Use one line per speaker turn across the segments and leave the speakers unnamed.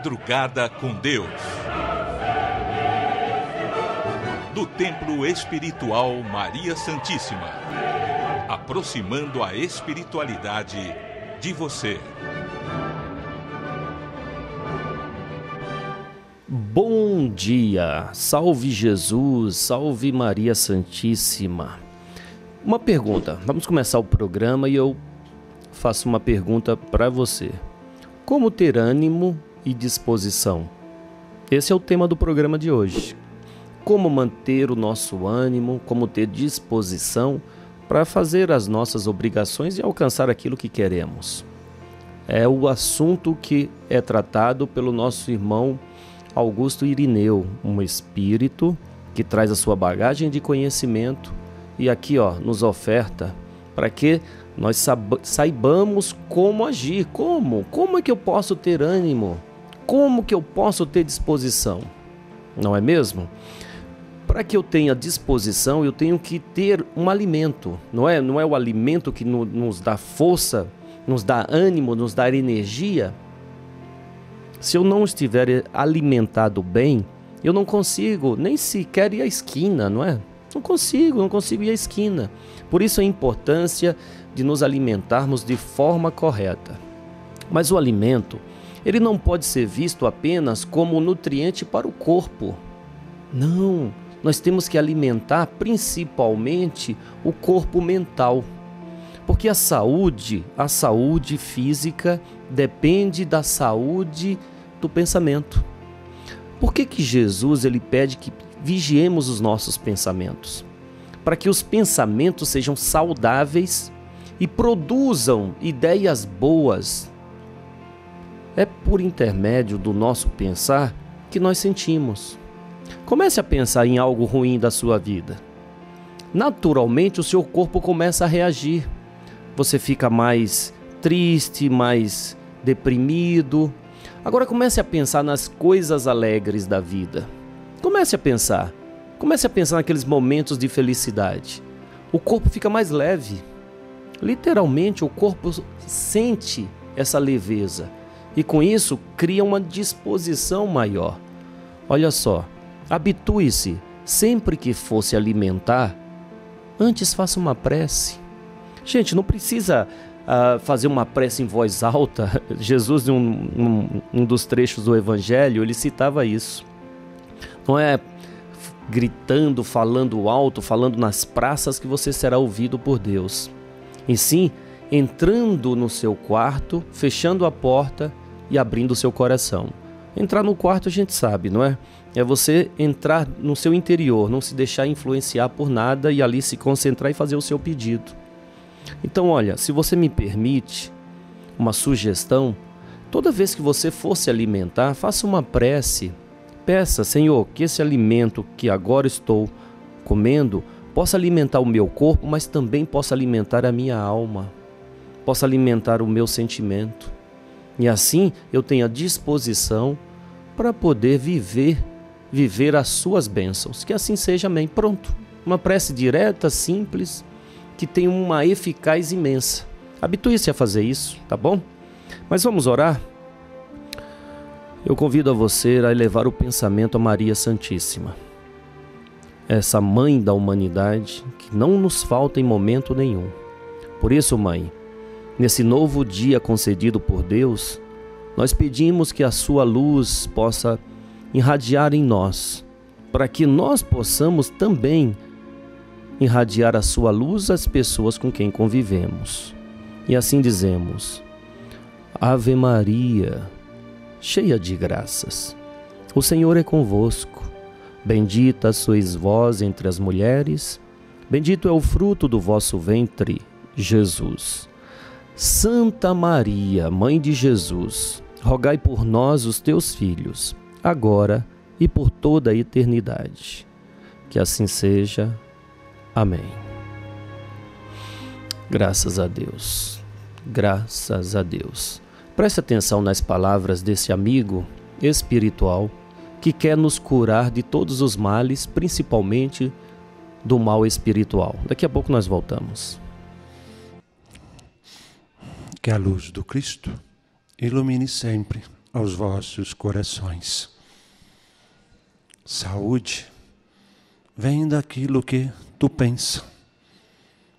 Madrugada com Deus. Do Templo Espiritual Maria Santíssima. Aproximando a espiritualidade de você.
Bom dia, salve Jesus, salve Maria Santíssima. Uma pergunta, vamos começar o programa e eu faço uma pergunta para você. Como ter ânimo e disposição? Esse é o tema do programa de hoje. Como manter o nosso ânimo, como ter disposição para fazer as nossas obrigações e alcançar aquilo que queremos. É o assunto que é tratado pelo nosso irmão Augusto Irineu, um espírito que traz a sua bagagem de conhecimento e aqui nos oferta para que nós saibamos como agir, como é que eu posso ter ânimo, como que eu posso ter disposição, não é mesmo? Para que eu tenha disposição, eu tenho que ter um alimento, não é o alimento que nos dá força, nos dá ânimo, nos dá energia. Se eu não estiver alimentado bem, eu não consigo nem sequer ir à esquina, não é? Não consigo ir à esquina. Por isso a importância de nos alimentarmos de forma correta. Mas o alimento, ele não pode ser visto apenas como nutriente para o corpo. Não, nós temos que alimentar principalmente o corpo mental. Porque a saúde física depende da saúde do pensamento. Por que Jesus ele pede que vigiemos os nossos pensamentos? Para que os pensamentos sejam saudáveis e produzam ideias boas. É por intermédio do nosso pensar que nós sentimos. Comece a pensar em algo ruim da sua vida. Naturalmente o seu corpo começa a reagir. Você fica mais triste, mais deprimido. Agora comece a pensar nas coisas alegres da vida. Comece a pensar naqueles momentos de felicidade. O corpo fica mais leve. Literalmente o corpo sente essa leveza e com isso cria uma disposição maior. Olha só, habitue-se, sempre que for se alimentar, antes faça uma prece. Gente, não precisa fazer uma prece em voz alta. Jesus, em um dos trechos do Evangelho, ele citava isso. Não é gritando, falando alto, falando nas praças que você será ouvido por Deus. E sim, entrando no seu quarto, fechando a porta e abrindo o seu coração. Entrar no quarto a gente sabe, não é? É você entrar no seu interior, não se deixar influenciar por nada e ali se concentrar e fazer o seu pedido. Então, olha, se você me permite uma sugestão, toda vez que você for se alimentar, faça uma prece. Peça, Senhor, que esse alimento que agora estou comendo possa alimentar o meu corpo, mas também possa alimentar a minha alma, possa alimentar o meu sentimento. E assim eu tenha disposição para poder viver as suas bênçãos. Que assim seja, amém. Pronto. Uma prece direta, simples, que tem uma eficácia imensa. Habitue-se a fazer isso, tá bom? Mas vamos orar? Eu convido a você a elevar o pensamento a Maria Santíssima, essa mãe da humanidade que não nos falta em momento nenhum. Por isso, mãe, nesse novo dia concedido por Deus, nós pedimos que a sua luz possa irradiar em nós, para que nós possamos também irradiar a sua luz às pessoas com quem convivemos. E assim dizemos: Ave Maria, cheia de graças, o Senhor é convosco. Bendita sois vós entre as mulheres, bendito é o fruto do vosso ventre, Jesus. Santa Maria, Mãe de Jesus, rogai por nós, os teus filhos, agora e por toda a eternidade. Que assim seja. Amém. Graças a Deus. Graças a Deus. Preste atenção nas palavras desse amigo espiritual que quer nos curar de todos os males, principalmente do mal espiritual. Daqui a pouco nós voltamos.
Que a luz do Cristo ilumine sempre aos vossos corações. Saúde vem daquilo que tu pensa,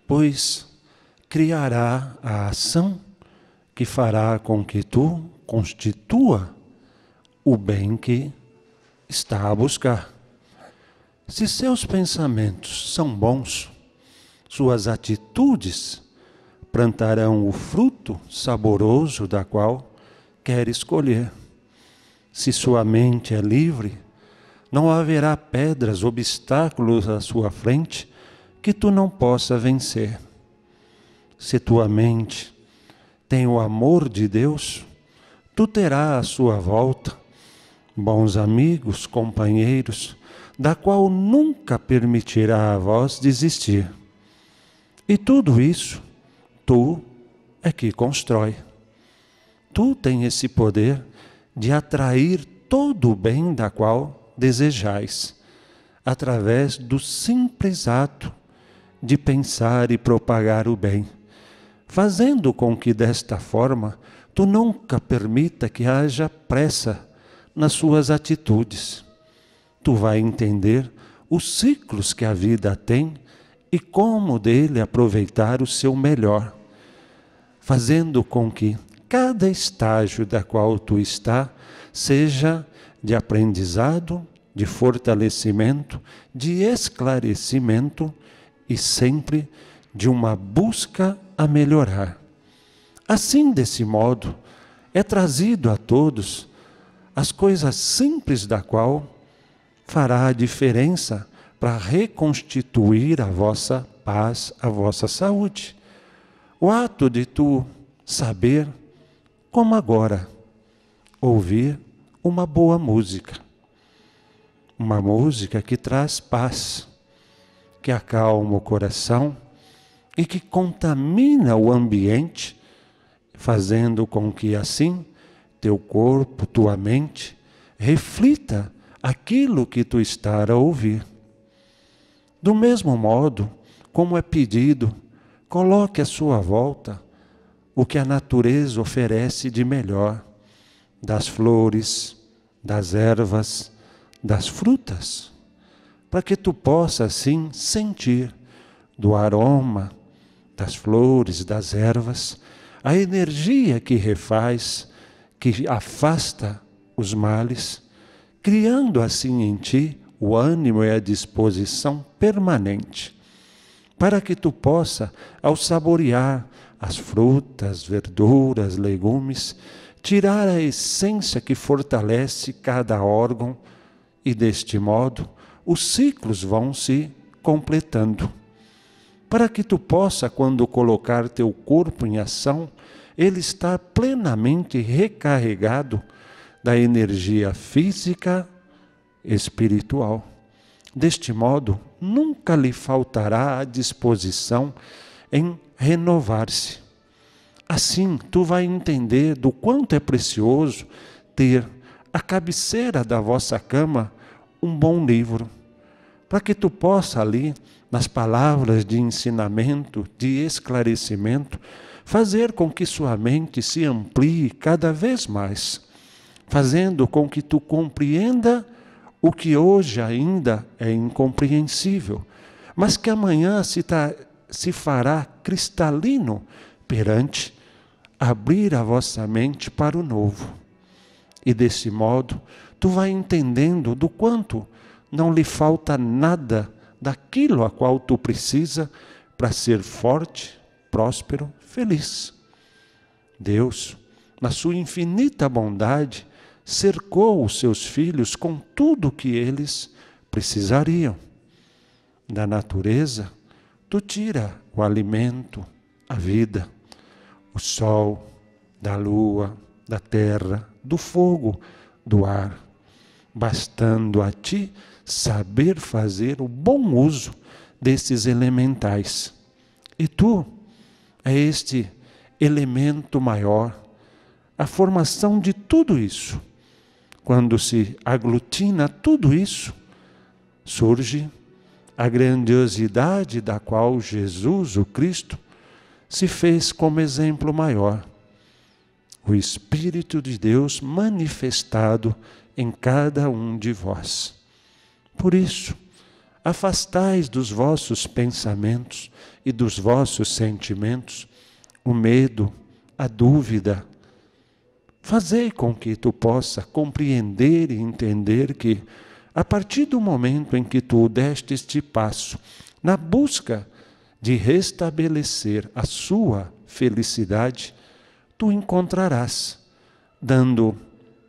pois criará a ação que fará com que tu constitua o bem que está a buscar. Se seus pensamentos são bons, suas atitudes plantarão o fruto saboroso da qual quer escolher. Se sua mente é livre, não haverá pedras, obstáculos à sua frente que tu não possa vencer. Se tua mente tem o amor de Deus, tu terás à sua volta bons amigos, companheiros, da qual nunca permitirá a vós desistir. E tudo isso, tu é que constrói. Tu tens esse poder de atrair todo o bem da qual desejais, através do simples ato de pensar e propagar o bem, fazendo com que desta forma tu nunca permita que haja pressa nas suas atitudes. Tu vai entender os ciclos que a vida tem e como dele aproveitar o seu melhor, fazendo com que cada estágio da qual tu está seja de aprendizado, de fortalecimento, de esclarecimento e sempre de uma busca a melhorar. Assim, desse modo, é trazido a todos as coisas simples da qual fará a diferença para reconstituir a vossa paz, a vossa saúde. O ato de tu saber, como agora, ouvir uma boa música. Uma música que traz paz, que acalma o coração e que contamina o ambiente, fazendo com que assim teu corpo, tua mente, reflita aquilo que tu está a ouvir. Do mesmo modo, como é pedido, coloque à sua volta o que a natureza oferece de melhor, das flores, das ervas, das frutas, para que tu possa assim sentir do aroma das flores, das ervas, a energia que refaz, que afasta os males, criando assim em ti o ânimo e a disposição permanente, para que tu possa, ao saborear as frutas, verduras, legumes, tirar a essência que fortalece cada órgão e, deste modo, os ciclos vão se completando. Para que tu possa, quando colocar teu corpo em ação, ele estar plenamente recarregado da energia física, espiritual. Deste modo, nunca lhe faltará a disposição em renovar-se. Assim, tu vai entender do quanto é precioso ter à cabeceira da vossa cama um bom livro, para que tu possa ali, nas palavras de ensinamento, de esclarecimento, fazer com que sua mente se amplie cada vez mais, fazendo com que tu compreenda o que hoje ainda é incompreensível, mas que amanhã se fará cristalino perante abrir a vossa mente para o novo. E desse modo, tu vai entendendo do quanto não lhe falta nada daquilo a qual tu precisa para ser forte, próspero, feliz. Deus, na sua infinita bondade, cercou os seus filhos com tudo o que eles precisariam. Da natureza, tu tira o alimento, a vida, o sol, da lua, da terra, do fogo, do ar, bastando a ti saber fazer o bom uso desses elementais. E tu é este elemento maior, a formação de tudo isso. Quando se aglutina tudo isso, surge a grandiosidade da qual Jesus, o Cristo, se fez como exemplo maior. o Espírito de Deus manifestado em cada um de vós. Por isso, afastais dos vossos pensamentos e dos vossos sentimentos o medo, a dúvida. Fazei com que tu possa compreender e entender que, a partir do momento em que tu deste este passo, na busca de restabelecer a sua felicidade, tu encontrarás, dando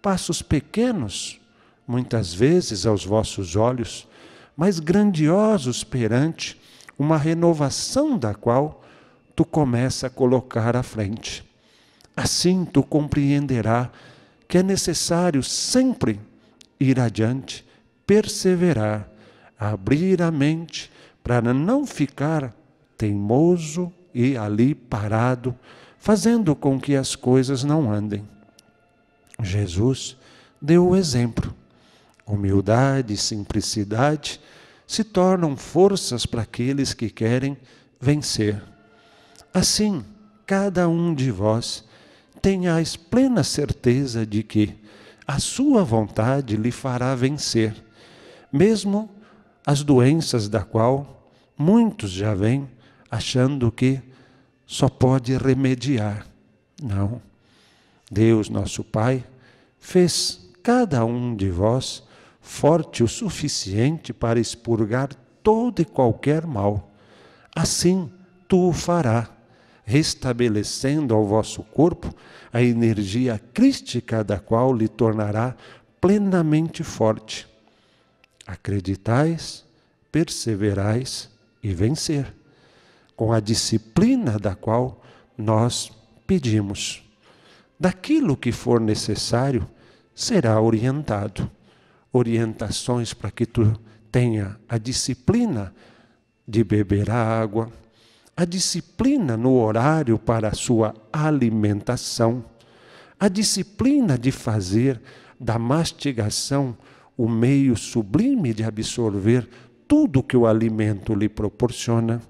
passos pequenos, muitas vezes aos vossos olhos, mas grandiosos perante uma renovação da qual tu começa a colocar à frente. Assim tu compreenderá que é necessário sempre ir adiante, perseverar, abrir a mente para não ficar teimoso e ali parado, fazendo com que as coisas não andem. Jesus deu o exemplo. Humildade e simplicidade se tornam forças para aqueles que querem vencer. Assim, cada um de vós tenha a plena certeza de que a sua vontade lhe fará vencer, mesmo as doenças da qual muitos já vêm achando que só pode remediar. Não. Deus, nosso Pai, fez cada um de vós forte o suficiente para expurgar todo e qualquer mal. Assim tu o fará, restabelecendo ao vosso corpo a energia crística da qual lhe tornará plenamente forte. Acreditais, perseverais e vencer, com a disciplina da qual nós pedimos. Daquilo que for necessário, será orientado. Orientações para que tu tenha a disciplina de beber a água, a disciplina no horário para a sua alimentação, a disciplina de fazer da mastigação o meio sublime de absorver tudo que o alimento lhe proporciona,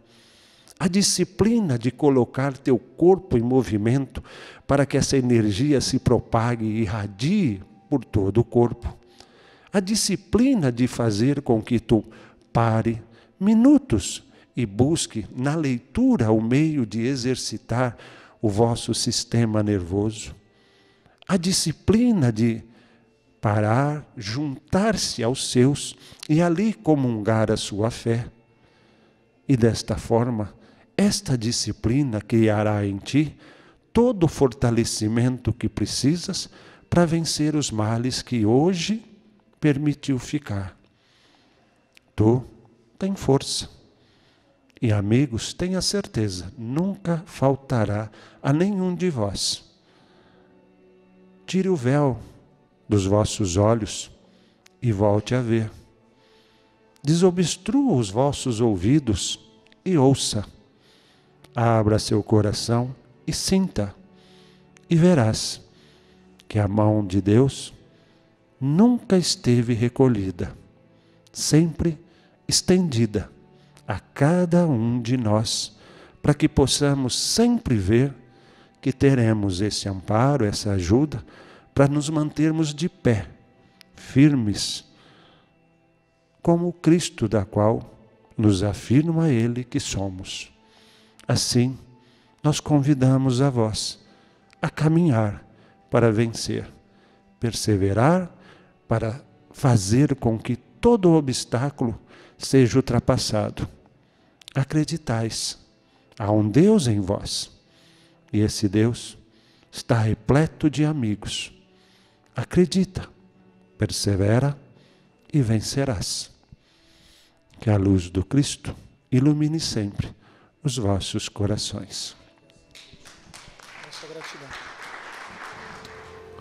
a disciplina de colocar teu corpo em movimento para que essa energia se propague e irradie por todo o corpo, a disciplina de fazer com que tu pare minutos e busque na leitura o meio de exercitar o vosso sistema nervoso, a disciplina de parar, juntar-se aos seus e ali comungar a sua fé. E desta forma, esta disciplina criará em ti todo o fortalecimento que precisas para vencer os males que hoje permitiu ficar. Tu tem força. E amigos, tenha certeza, nunca faltará a nenhum de vós. Tire o véu dos vossos olhos e volte a ver. Desobstrua os vossos ouvidos e ouça. Abra seu coração e sinta. E verás que a mão de Deus nunca esteve recolhida, sempre estendida a cada um de nós, para que possamos sempre ver que teremos esse amparo, essa ajuda, para nos mantermos de pé, firmes, como o Cristo da qual nos afirma Ele que somos. Assim, nós convidamos a vós a caminhar para vencer, perseverar para fazer com que todo obstáculo seja ultrapassado. Acreditais, há um Deus em vós, e esse Deus está repleto de amigos. Acredita, persevera e vencerás. Que a luz do Cristo ilumine sempre os vossos corações.
Nossa gratidão.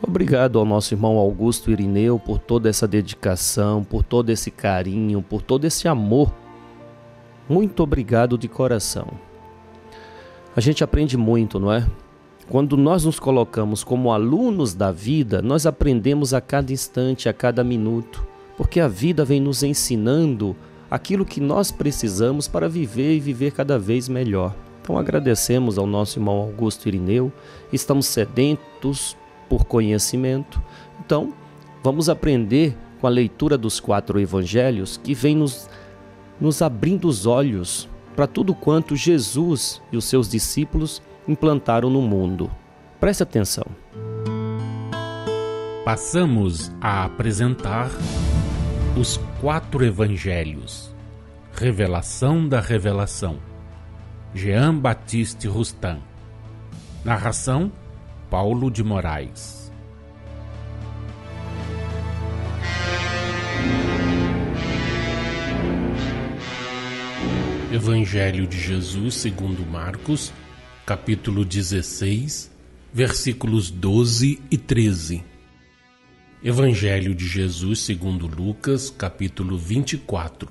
Obrigado ao nosso irmão Augusto Irineu por toda essa dedicação, por todo esse carinho, por todo esse amor. Muito obrigado de coração. A gente aprende muito, não é? Quando nós nos colocamos como alunos da vida, nós aprendemos a cada instante, a cada minuto, porque a vida vem nos ensinando aquilo que nós precisamos para viver e viver cada vez melhor. Então agradecemos ao nosso irmão Augusto Irineu, estamos sedentos por conhecimento, então vamos aprender com a leitura dos 4 evangelhos que vem nos abrindo os olhos para tudo quanto Jesus e os seus discípulos implantaram no mundo. Preste atenção.
Passamos a apresentar os 4 evangelhos. Revelação da Revelação. Jean Baptiste Rustin. Narração: Paulo de Moraes. Evangelho de Jesus segundo Marcos, capítulo 16, versículos 12 e 13. Evangelho de Jesus segundo Lucas, capítulo 24,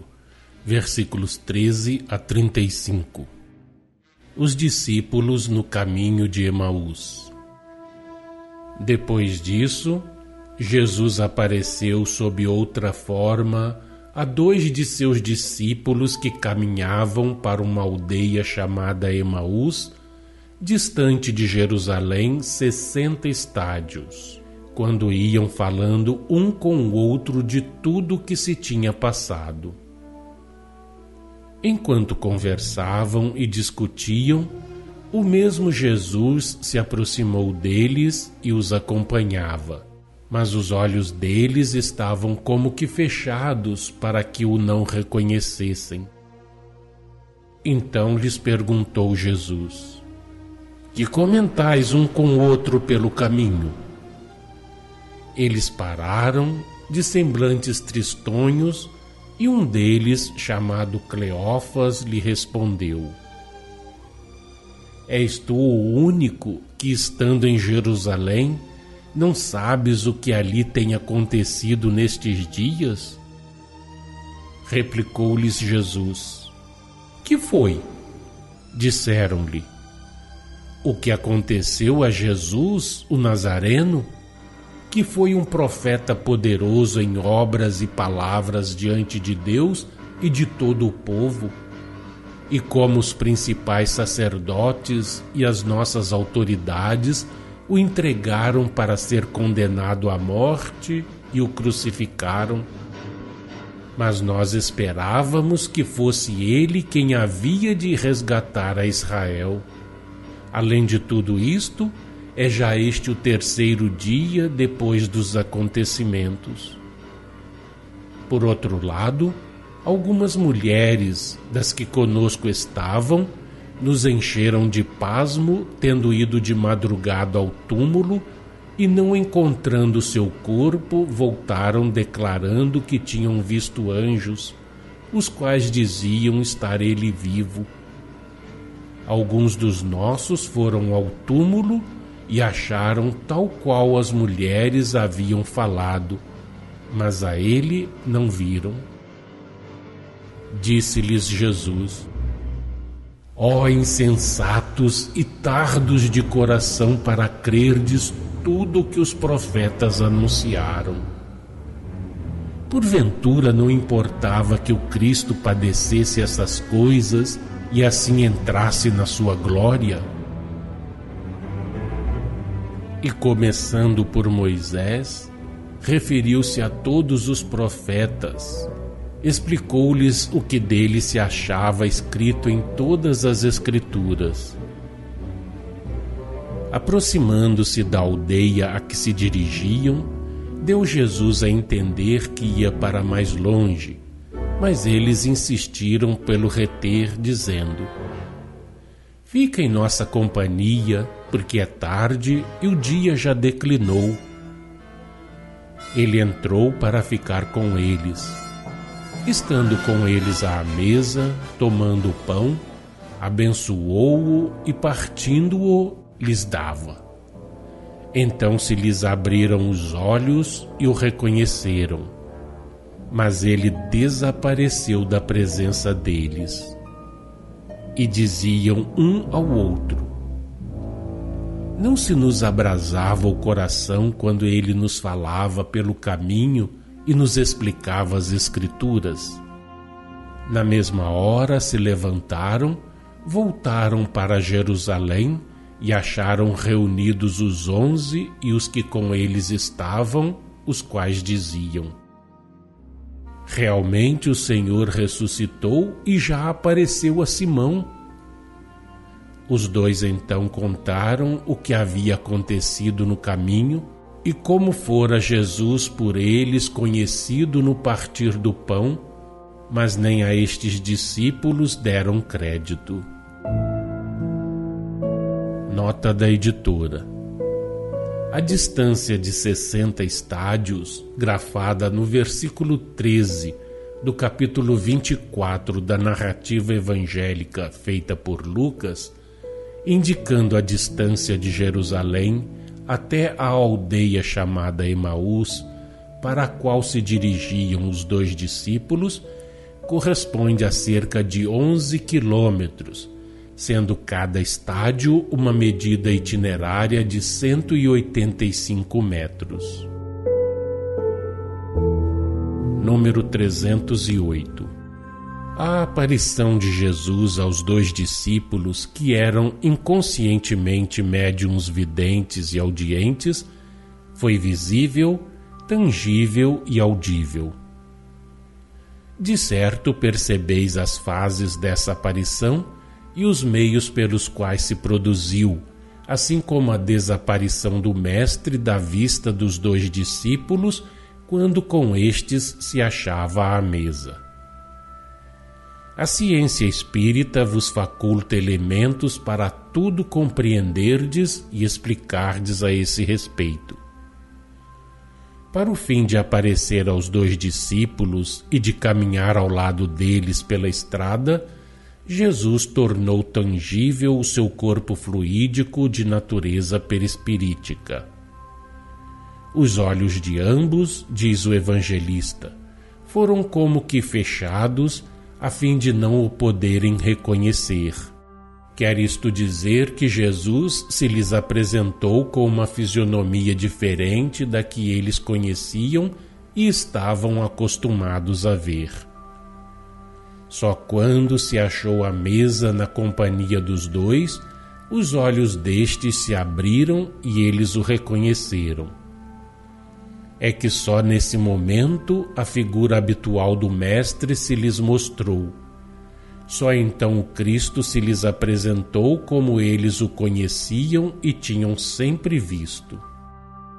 versículos 13 a 35. Os discípulos no caminho de Emaús. Depois disso, Jesus apareceu sob outra forma a 2 de seus discípulos que caminhavam para uma aldeia chamada Emaús, distante de Jerusalém 60 estádios, quando iam falando um com o outro de tudo o que se tinha passado. Enquanto conversavam e discutiam, o mesmo Jesus se aproximou deles e os acompanhava, mas os olhos deles estavam como que fechados para que o não reconhecessem. Então lhes perguntou Jesus: Que comentais um com o outro pelo caminho? Eles pararam, de semblantes tristonhos, e um deles, chamado Cleófas, lhe respondeu: És tu o único que, estando em Jerusalém, não sabes o que ali tem acontecido nestes dias? Replicou-lhes Jesus: Que foi? Disseram-lhe: O que aconteceu a Jesus, o Nazareno, que foi um profeta poderoso em obras e palavras diante de Deus e de todo o povo, e como os principais sacerdotes e as nossas autoridades o entregaram para ser condenado à morte e o crucificaram. Mas nós esperávamos que fosse ele quem havia de resgatar a Israel. Além de tudo isto, é já este o 3º dia depois dos acontecimentos. Por outro lado, algumas mulheres das que conosco estavam nos encheram de pasmo, tendo ido de madrugada ao túmulo e, não encontrando seu corpo, voltaram declarando que tinham visto anjos, os quais diziam estar ele vivo. Alguns dos nossos foram ao túmulo e acharam tal qual as mulheres haviam falado, mas a ele não viram. Disse-lhes Jesus: Ó insensatos e tardos de coração para crerdes tudo o que os profetas anunciaram. Porventura não importava que o Cristo padecesse essas coisas e assim entrasse na sua glória? E começando por Moisés, referiu-se a todos os profetas, explicou-lhes o que dele se achava escrito em todas as Escrituras. Aproximando-se da aldeia a que se dirigiam, deu Jesus a entender que ia para mais longe, mas eles insistiram pelo reter, dizendo: Fica em nossa companhia, porque é tarde e o dia já declinou. Ele entrou para ficar com eles. Estando com eles à mesa, tomando o pão, abençoou-o e, partindo-o, lhes dava. Então se lhes abriram os olhos e o reconheceram, mas ele desapareceu da presença deles. E diziam um ao outro: Não se nos abrasava o coração quando ele nos falava pelo caminho e nos explicava as Escrituras? Na mesma hora se levantaram, voltaram para Jerusalém e acharam reunidos os 11 e os que com eles estavam, os quais diziam: realmente o Senhor ressuscitou e já apareceu a Simão. Os 2 então contaram o que havia acontecido no caminho e como fora Jesus por eles conhecido no partir do pão, mas nem a estes discípulos deram crédito. Nota da editora. A distância de 60 estádios, grafada no versículo 13 do capítulo 24 da narrativa evangélica feita por Lucas, indicando a distância de Jerusalém até a aldeia chamada Emaús, para a qual se dirigiam os 2 discípulos, corresponde a cerca de 11 quilômetros, sendo cada estádio uma medida itinerária de 185 metros. Número 308. A aparição de Jesus aos 2 discípulos, que eram inconscientemente médiuns videntes e audientes, foi visível, tangível e audível. De certo percebeis as fases dessa aparição e os meios pelos quais se produziu, assim como a desaparição do Mestre da vista dos 2 discípulos, quando com estes se achava à mesa. A ciência espírita vos faculta elementos para tudo compreenderdes e explicardes a esse respeito. Para o fim de aparecer aos 2 discípulos e de caminhar ao lado deles pela estrada, Jesus tornou tangível o seu corpo fluídico de natureza perispirítica. Os olhos de ambos, diz o evangelista, foram como que fechados, a fim de não o poderem reconhecer. Quer isto dizer que Jesus se lhes apresentou com uma fisionomia diferente da que eles conheciam e estavam acostumados a ver. Só quando se achou à mesa na companhia dos 2, os olhos destes se abriram e eles o reconheceram. É que só nesse momento a figura habitual do Mestre se lhes mostrou. Só então o Cristo se lhes apresentou como eles o conheciam e tinham sempre visto.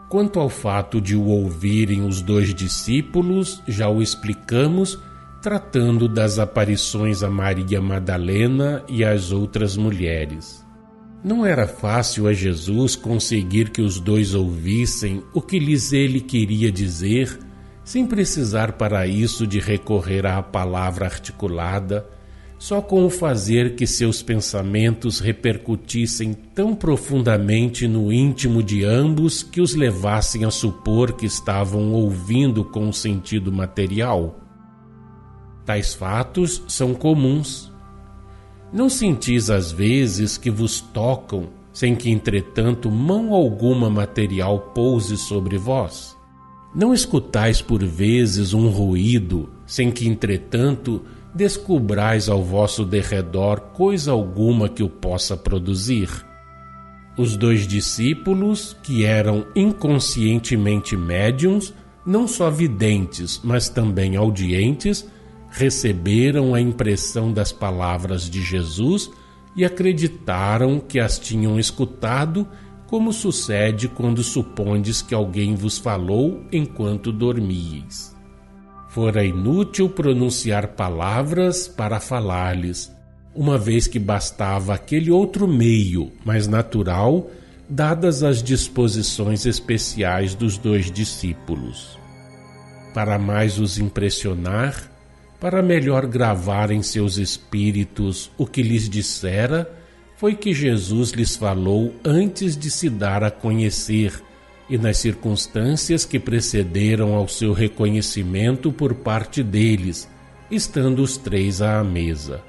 Quanto ao fato de o ouvirem os 2 discípulos, já o explicamos, tratando das aparições a Maria Madalena e às outras mulheres. Não era fácil a Jesus conseguir que os 2 ouvissem o que lhes ele queria dizer, sem precisar para isso de recorrer à palavra articulada, só com o fazer que seus pensamentos repercutissem tão profundamente no íntimo de ambos que os levassem a supor que estavam ouvindo com o sentido material. Tais fatos são comuns. Não sentis às vezes que vos tocam, sem que entretanto mão alguma material pouse sobre vós? Não escutais por vezes um ruído, sem que entretanto descubrais ao vosso derredor coisa alguma que o possa produzir? Os 2 discípulos, que eram inconscientemente médiuns, não só videntes, mas também audientes, receberam a impressão das palavras de Jesus e acreditaram que as tinham escutado, como sucede quando supondes que alguém vos falou enquanto dormíeis. Fora inútil pronunciar palavras para falar-lhes, uma vez que bastava aquele outro meio, mais natural, dadas as disposições especiais dos 2 discípulos. Para mais os impressionar, para melhor gravar em seus espíritos o que lhes dissera, foi que Jesus lhes falou antes de se dar a conhecer e nas circunstâncias que precederam ao seu reconhecimento por parte deles, estando os 3 à mesa.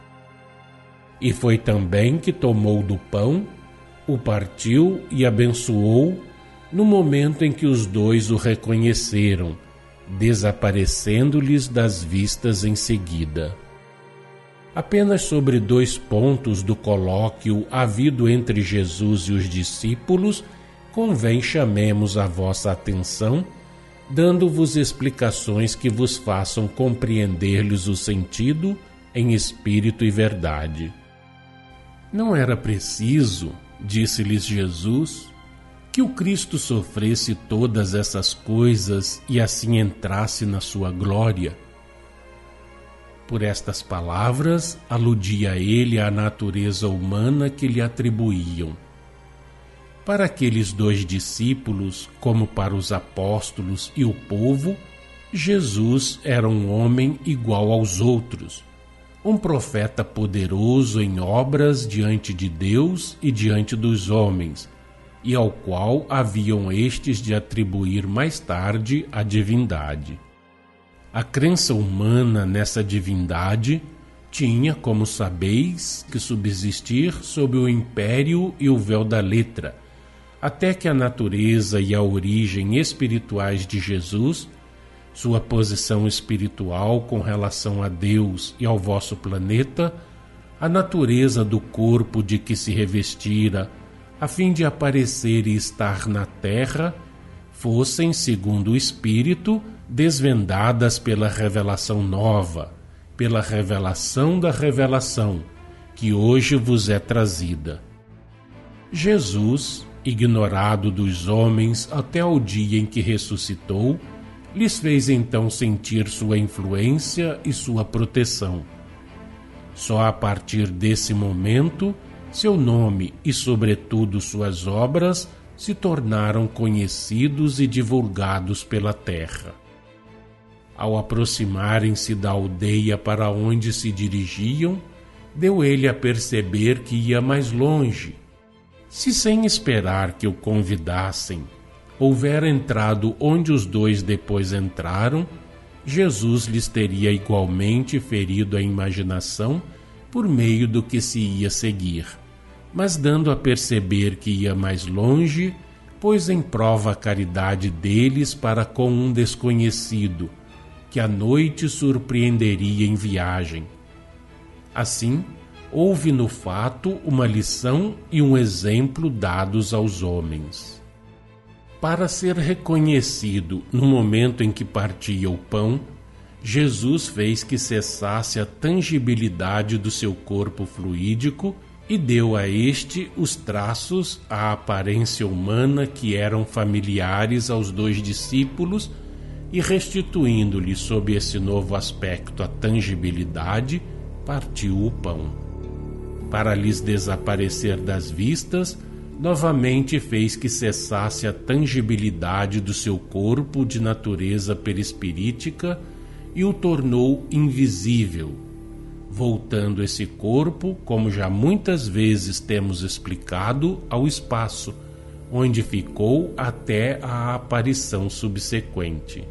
E foi também que tomou do pão, o partiu e abençoou, no momento em que os 2 o reconheceram, desaparecendo-lhes das vistas em seguida. Apenas sobre 2 pontos do colóquio havido entre Jesus e os discípulos, convém chamemos a vossa atenção, dando-vos explicações que vos façam compreender-lhes o sentido em espírito e verdade. Não era preciso, disse-lhes Jesus, que o Cristo sofresse todas essas coisas e assim entrasse na sua glória. Por estas palavras, aludia ele à natureza humana que lhe atribuíam. Para aqueles 2 discípulos, como para os apóstolos e o povo, Jesus era um homem igual aos outros, um profeta poderoso em obras diante de Deus e diante dos homens, e ao qual haviam estes de atribuir mais tarde a divindade. A crença humana nessa divindade tinha, como sabeis, que subsistir sob o império e o véu da letra, até que a natureza e a origem espirituais de Jesus, sua posição espiritual com relação a Deus e ao vosso planeta, a natureza do corpo de que se revestira, a fim de aparecer e estar na terra, fossem, segundo o Espírito, desvendadas pela revelação nova, pela revelação da revelação, que hoje vos é trazida. Jesus, ignorado dos homens até o dia em que ressuscitou, lhes fez então sentir sua influência e sua proteção. Só a partir desse momento, seu nome e, sobretudo, suas obras se tornaram conhecidos e divulgados pela terra. Ao aproximarem-se da aldeia para onde se dirigiam, deu ele a perceber que ia mais longe. Se sem esperar que o convidassem, houvera entrado onde os 2 depois entraram, Jesus lhes teria igualmente ferido a imaginação por meio do que se ia seguir. Mas dando a perceber que ia mais longe, pôs em prova a caridade deles para com um desconhecido, que à noite surpreenderia em viagem. Assim, houve no fato uma lição e um exemplo dados aos homens. Para ser reconhecido no momento em que partia o pão, Jesus fez que cessasse a tangibilidade do seu corpo fluídico e deu a este os traços, a aparência humana que eram familiares aos 2 discípulos, e restituindo-lhe sob esse novo aspecto a tangibilidade, partiu o pão. Para lhes desaparecer das vistas, novamente fez que cessasse a tangibilidade do seu corpo de natureza perispirítica e o tornou invisível, voltando esse corpo, como já muitas vezes temos explicado, ao espaço, onde ficou até a aparição subsequente.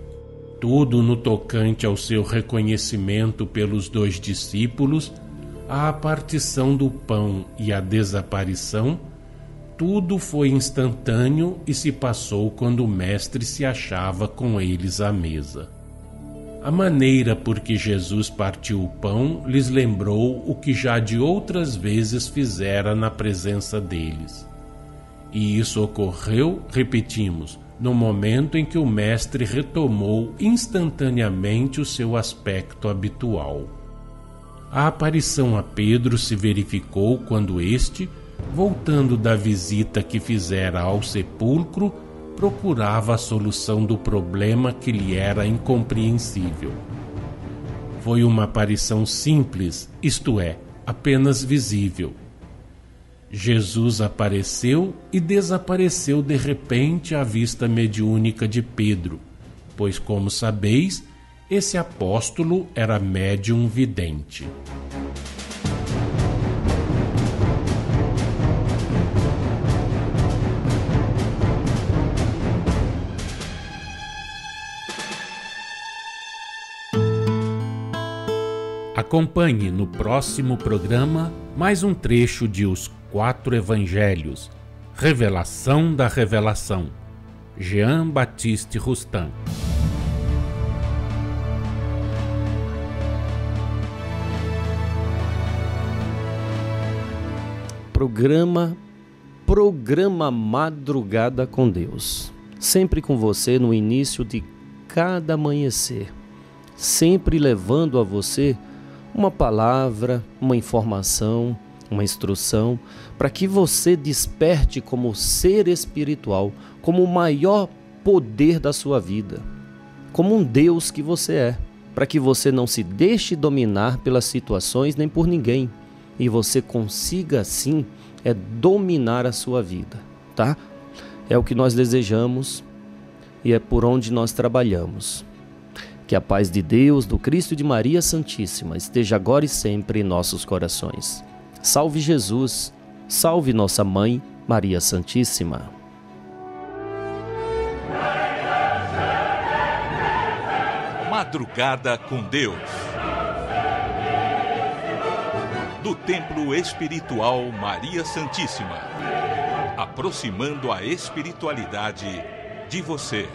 Tudo no tocante ao seu reconhecimento pelos 2 discípulos, a partição do pão e a desaparição, tudo foi instantâneo e se passou quando o Mestre se achava com eles à mesa. A maneira por que Jesus partiu o pão lhes lembrou o que já de outras vezes fizera na presença deles. E isso ocorreu, repetimos, no momento em que o Mestre retomou instantaneamente o seu aspecto habitual. A aparição a Pedro se verificou quando este, voltando da visita que fizera ao sepulcro, procurava a solução do problema que lhe era incompreensível. Foi uma aparição simples, isto é, apenas visível. Jesus apareceu e desapareceu de repente à vista mediúnica de Pedro, pois, como sabeis, esse apóstolo era médium vidente. Acompanhe no próximo programa mais um trecho de Os 4 Evangelhos, Revelação da Revelação, Jean Baptiste Rustin.
Programa Madrugada com Deus. Sempre com você no início de cada amanhecer. Sempre levando a você uma palavra, uma informação, uma instrução, para que você desperte como ser espiritual, como o maior poder da sua vida, como um Deus que você é, para que você não se deixe dominar pelas situações nem por ninguém, e você consiga assim dominar a sua vida, tá? É o que nós desejamos e é por onde nós trabalhamos. Que a paz de Deus, do Cristo e de Maria Santíssima esteja agora e sempre em nossos corações. Salve Jesus, salve nossa Mãe, Maria Santíssima.
Madrugada com Deus. Do Templo Espiritual Maria Santíssima. Aproximando a espiritualidade de você.